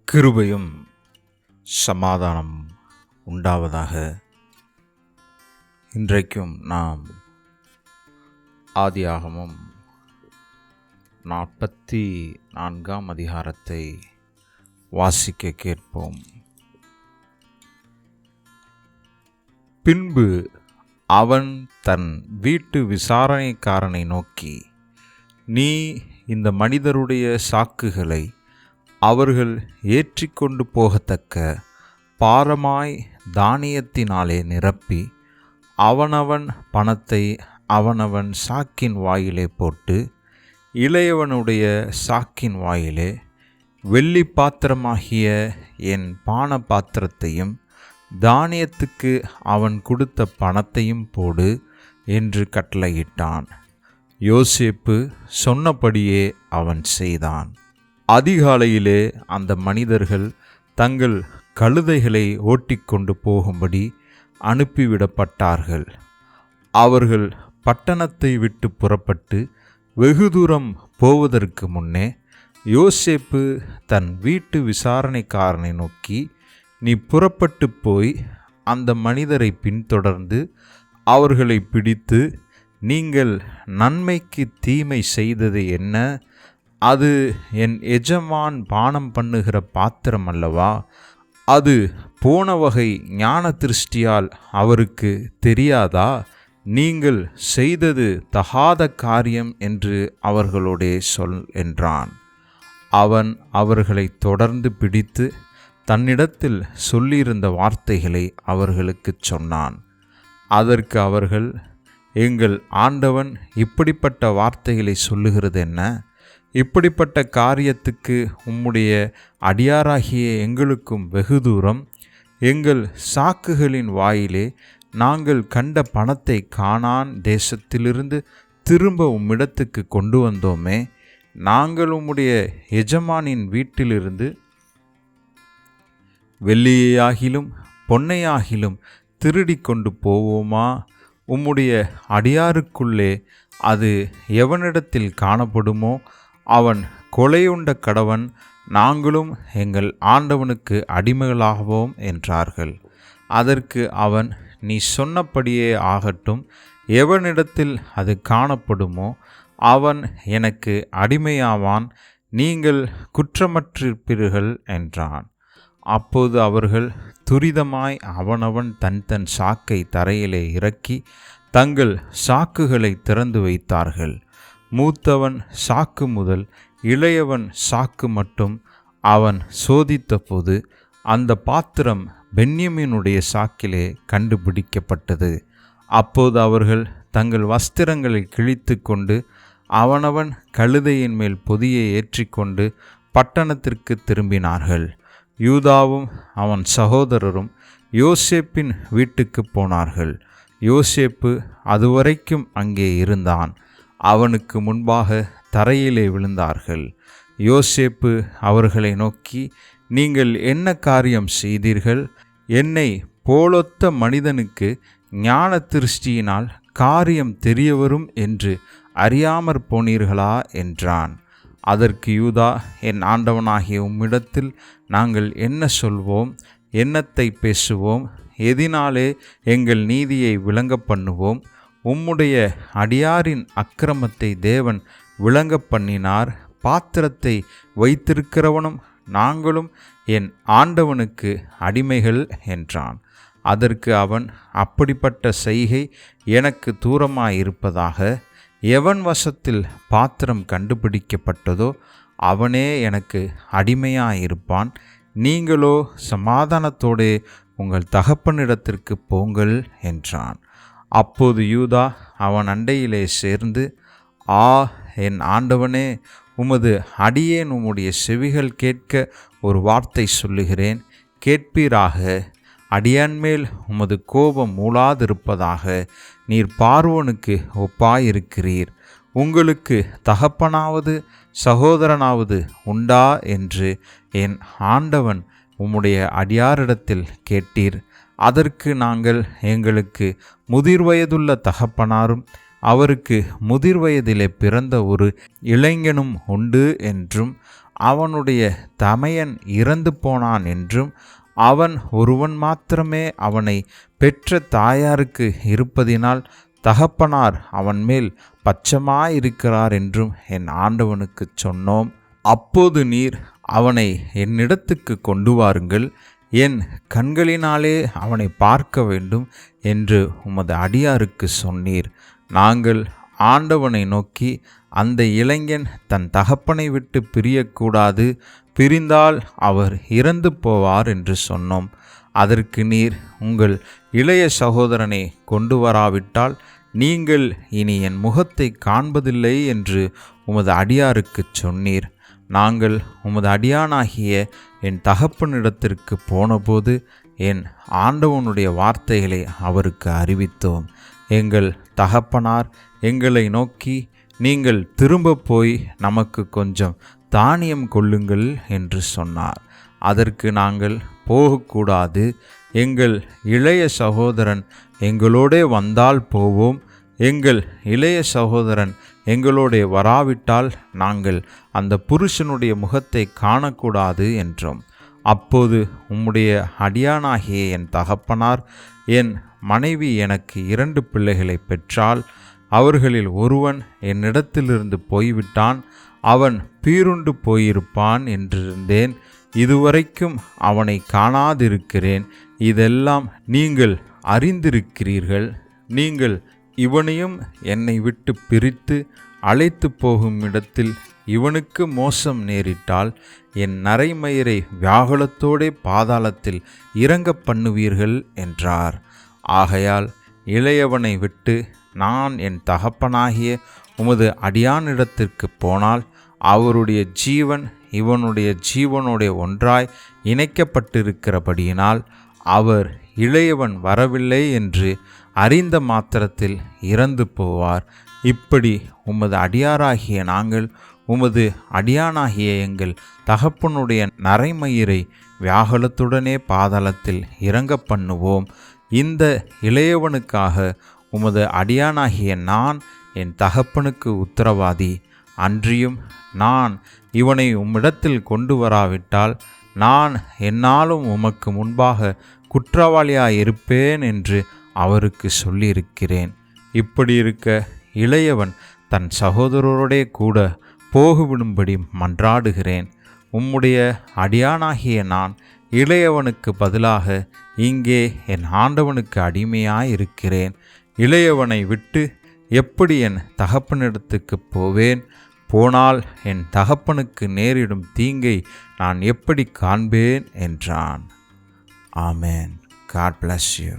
கிருபையும் சமாதானம் உண்டாவதாக. இன்றைக்கும் நாம் ஆதியாகமம் 44ஆம் அதிகாரத்தை வாசிக்க கேட்போம். பின்பு அவன் தன் வீட்டு விசாரணைக்காரனை நோக்கி, நீ இந்த மனிதருடைய சாக்குகளை அவர்கள் ஏற்றிக்கொண்டு போகத்தக்க பாரமாய் தானியத்தினாலே நிரப்பி அவனவன் பணத்தை அவனவன் சாக்கின் வாயிலே போட்டு, இளையவனுடைய சாக்கின் வாயிலே வெள்ளி பாத்திரமாகிய என் பான பாத்திரத்தையும் தானியத்துக்கு அவன் கொடுத்த பணத்தையும் போடு என்று கட்டளையிட்டான். யோசேப்பு சொன்னபடியே அவன் செய்தான். அதிகாலையிலே அந்த மனிதர்கள் தங்கள் கழுதைகளை ஓட்டிக்கொண்டு போகும்படி அனுப்பிவிடப்பட்டார்கள். அவர்கள் பட்டணத்தை விட்டு புறப்பட்டு வெகு தூரம் போவதற்கு முன்னே யோசேப்பு தன் வீட்டு விசாரணைக்காரனை நோக்கி, நீ புறப்பட்டு போய் அந்த மனிதரை பின்தொடர்ந்து அவர்களை பிடித்து, நீங்கள் நன்மைக்கு தீமை செய்தது என்ன? அது என் எஜமான் பானம் பண்ணுகிற பாத்திரம் அல்லவா? அது போன வகை ஞான திருஷ்டியால் அவருக்கு தெரியாதா? நீங்கள் செய்தது தகாத காரியம் என்று அவர்களோடே சொல் என்றான். அவன் அவர்களை தொடர்ந்து பிடித்து தன்னிடத்தில் சொல்லியிருந்த வார்த்தைகளை அவர்களுக்கு சொன்னான். அதற்கு அவர்கள், எங்கள் ஆண்டவன் இப்படிப்பட்ட வார்த்தைகளை சொல்லுகிறது என்ன? இப்படிப்பட்ட காரியத்துக்கு உம்முடைய அடியாராகிய எங்களுக்கும் வெகு தூரம், எங்கள் சாக்குகளின் வாயிலே நாங்கள் கண்ட பணத்தை கானான் தேசத்திலிருந்து திரும்ப உம்மிடத்துக்கு கொண்டு வந்தோமே. நாங்கள் உம்முடைய எஜமானின் வீட்டிலிருந்து வெள்ளியையாகிலும் பொன்னையாகிலும் திருடி கொண்டு போவோமா? உம்முடைய அடியாருக்குள்ளே அது எவனிடத்தில் காணப்படுமோ அவன் கொலையுண்ட கடவன், நாங்களும் எங்கள் ஆண்டவனுக்கு அடிமைகளாகவும் என்றார்கள். அதற்கு அவன், நீ சொன்னபடியே ஆகட்டும், எவனிடத்தில் அது காணப்படுமோ அவன் எனக்கு அடிமையாவான், நீங்கள் குற்றமற்றிருப்பீர்கள் என்றான். அப்போது அவர்கள் துரிதமாய் அவனவன் தன் தன் சாக்கை தரையிலே இறக்கி தங்கள் சாக்குகளை திறந்து வைத்தார்கள். மூத்தவன் சாக்கு முதல் இளையவன் சாக்கு மட்டும் அவன் சோதித்தபோது அந்த பாத்திரம் பென்யமீனுடைய சாக்கிலே கண்டுபிடிக்கப்பட்டது. அப்போது அவர்கள் தங்கள் வஸ்திரங்களை கிழித்து கொண்டு அவனவன் கழுதையின் மேல் பொதியை ஏற்றிக்கொண்டு பட்டணத்திற்கு திரும்பினார்கள். யூதாவும் அவன் சகோதரரும் யோசேப்பின் வீட்டுக்கு போனார்கள். யோசேப்பு அதுவரைக்கும் அங்கே இருந்தான். அவனுக்கு முன்பாக தரையிலே விழுந்தார்கள். யோசேப்பு அவர்களை நோக்கி, நீங்கள் என்ன காரியம் செய்தீர்கள்? என்னை போலொத்த மனிதனுக்கு ஞான திருஷ்டியினால் காரியம் தெரியவரும் என்று அறியாமற் போனீர்களா என்றான். அதற்கு யூதா, என் ஆண்டவனாகிய உம்மிடத்தில் நாங்கள் என்ன சொல்வோம்? என்னத்தை பேசுவோம்? எதினாலே எங்கள் நீதியை விளங்க பண்ணுவோம்? உம்முடைய அடியாரின் அக்கிரமத்தை தேவன் விளங்க பண்ணினார். பாத்திரத்தை வைத்திருக்கிறவனும் நாங்களும் என் ஆண்டவனுக்கு அடிமைகள் என்றான். அதற்கு அவன், அப்படிப்பட்ட செய்கை எனக்கு தூரமாயிருப்பதாக. எவன் வசத்தில் பாத்திரம் கண்டுபிடிக்கப்பட்டதோ அவனே எனக்கு அடிமையாயிருப்பான். நீங்களோ சமாதானத்தோடே உங்கள் தகப்பனிடத்திற்கு போங்கள் என்றான். அப்போது யூதா அவன் அண்டையிலே சேர்ந்து, என் ஆண்டவனே, உமது அடியேன் உம்முடைய செவிகள் கேட்க ஒரு வார்த்தை சொல்லுகிறேன், கேட்பீராக. அடியான்மேல் உமது கோபம் மூளாதிருப்பதாக. நீர் பார்வோனுக்கு ஒப்பாயிருக்கிறீர். உங்களுக்கு தகப்பனாவது சகோதரனாவது உண்டா என்று என் ஆண்டவன் உம்முடைய அடியாரிடத்தில் கேட்டீர். அதற்கு நாங்கள், எங்களுக்கு முதிர்வயதுள்ள தகப்பனாரும் அவருக்கு முதிர் வயதிலே பிறந்த ஒரு இளைஞனும் உண்டு என்றும் அவனுடைய தமையன் இறந்து போனான் என்றும் அவன் ஒருவன் மாத்திரமே அவனை பெற்ற தாயாருக்கு இருப்பதினால் தகப்பனார் அவன் மேல் பட்சமாயிருக்கிறார் என்றும் என் ஆண்டவனுக்கு சொன்னோம். அப்போது நீர் அவனை என்னிடத்துக்கு கொண்டு வாருங்கள், என் கண்களினாலே அவனை பார்க்க வேண்டும் என்று உமது அடியாருக்கு சொன்னீர். நாங்கள் ஆண்டவனை நோக்கி, அந்த இளைஞன் தன் தகப்பனை விட்டு பிரியக்கூடாது, பிரிந்தால் அவர் இறந்து போவார் என்று சொன்னோம். அதற்கு நீர், உங்கள் இளைய சகோதரனை கொண்டு வராவிட்டால் நீங்கள் இனி என் முகத்தை காண்பதில்லை என்று உமது அடியாருக்கு சொன்னீர். நாங்கள் உமது அடியானாகிய என் தகப்பனிடத்திற்கு போனபோது என் ஆண்டவனுடைய வார்த்தைகளை அவருக்கு அறிவித்தோம். எங்கள் தகப்பனார் எங்களை நோக்கி, நீங்கள் திரும்ப போய் நமக்கு கொஞ்சம் தானியம் கொள்ளுங்கள் என்று சொன்னார். அதற்கு நாங்கள், போகக்கூடாது, எங்கள் இளைய சகோதரன் எங்களோடே வந்தால் போவோம், எங்கள் இளைய சகோதரன் எங்களோடே வராவிட்டால் நாங்கள் அந்த புருஷனுடைய முகத்தை காணக்கூடாது என்றோம். அப்போது உம்முடைய அடியானாகிய என் தகப்பனார், என் மனைவி எனக்கு 2 பிள்ளைகளை பெற்றாள், அவர்களில் ஒருவன் என்னிடத்திலிருந்து போய்விட்டான், அவன் பீருண்டு போயிருப்பான் என்றிருந்தேன், இதுவரைக்கும் அவனை காணாதிருக்கிறேன். இதெல்லாம் நீங்கள் அறிந்திருக்கிறீர்கள். நீங்கள் இவனையும் என்னை விட்டு பிரித்து அழைத்து போகும் இடத்தில் இவனுக்கு மோசம் நேரிட்டால் என் நரைமயிரை வியாகுலத்தோடே பாதாளத்தில் இறங்க பண்ணுவீர்கள் என்றார். ஆகையால் இளையவனை விட்டு நான் என் தகப்பனாகிய உமது அடியானிடத்திற்கு போனால் அவருடைய ஜீவன் இவனுடைய ஜீவனுடைய ஒன்றாய் இணைக்கப்பட்டிருக்கிறபடியினால் அவர் இளையவன் வரவில்லை என்று அறிந்த மாத்திரத்தில் இறந்து போவார். இப்படி உமது அடியாராகிய நாங்கள் உமது அடியானாகிய எங்கள் தகப்பனுடைய நரைமயிரை வியாகுலத்துடனே பாதாளத்தில் இறங்க பண்ணுவோம். இந்த இளையவனுக்காக உமது அடியானாகிய நான் என் தகப்பனுக்கு உத்தரவாதி. அன்றியும் நான் இவனை உம்மிடத்தில் கொண்டு வராவிட்டால் நான் என்னாலும் உமக்கு முன்பாக குற்றவாளியாயிருப்பேன் என்று அவருக்கு சொல்லியிருக்கிறேன். இப்படி இருக்க இளையவன் தன் சகோதரரோடே கூட போகுவிடும்படி மன்றாடுகிறேன். உம்முடைய அடியானாகிய நான் இளையவனுக்கு பதிலாக இங்கே என் ஆண்டவனுக்கு அடிமையாயிருக்கிறேன். இளையவனை விட்டு எப்படி என் தகப்பனிடத்துக்கு போவேன்? போனால் என் தகப்பனுக்கு நேரிடும் தீங்கை நான் எப்படி காண்பேன் என்றான். ஆமென். God bless you.